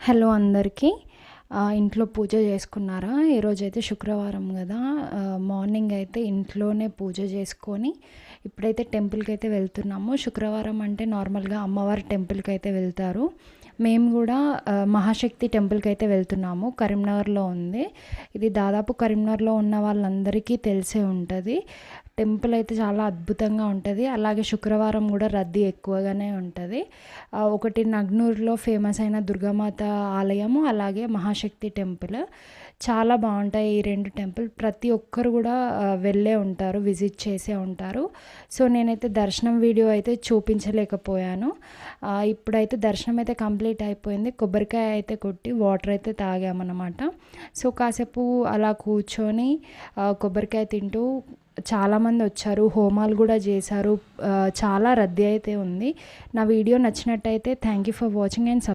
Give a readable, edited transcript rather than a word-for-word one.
Hello అందరికీ. ఇంట్లో పూజ చేసుకున్నారా? ఈరోజైతే శుక్రవారం గదా! మార్నింగ్ అయితే ఇంట్లోనే పూజ చేసుకొని ఇప్పుడైతే టెంపుల్‌కైతే వెళ్తున్నాము. శుక్రవారం అంటే నార్మల్‌గా అమ్మవారి టెంపుల్‌కైతే వెళ్తారు. మేము గూడా మహాశక్తి టెంపుల్‌కైతే వెళ్తున్నాము. కరీంనగర్‌లో ఉంది. ఇది దాదాపు కరీంనగర్‌లో ఉన్న వాళ్ళందరికీ తెలిసే ఉంటది. టెంపుల్ అయితే చాలా అద్భుతంగా ఉంటది. అలాగే శుక్రవారం గూడా రద్దీ ఎక్కువగానే ఉంటది. ఒకటి నగ్నూర్‌లో ఫేమస్ అయిన దుర్గామాత ఆలయము, అలాగే మహాశక్తి టెంపుల్. చాలా బావుంటాయి ఈ 2 టెంపుల్. ప్రతి ఒక్కరు గూడా వెళ్ళే ఉంటారు, విజిట్ చేసే ఉంటారు. సో, నేనైతే దర్శనం వీడియో అయితే చూపించలేకపోయాను. ఇప్పుడైతే దర్శనం అయితే కంప్లీట్ అయిపోయింది. కొబ్బరికాయ అయితే కొట్టి వాటర్ అయితే తాగామన్నమాట. సో, కాసేపు అలా కూర్చొని కొబ్బరికాయ తింటూ చాలామంది వచ్చారు. హోమాలు గూడా చేశారు. చాలా రద్దీ అయితే ఉంది. నా వీడియో నచ్చినట్టయితే thank you for watching and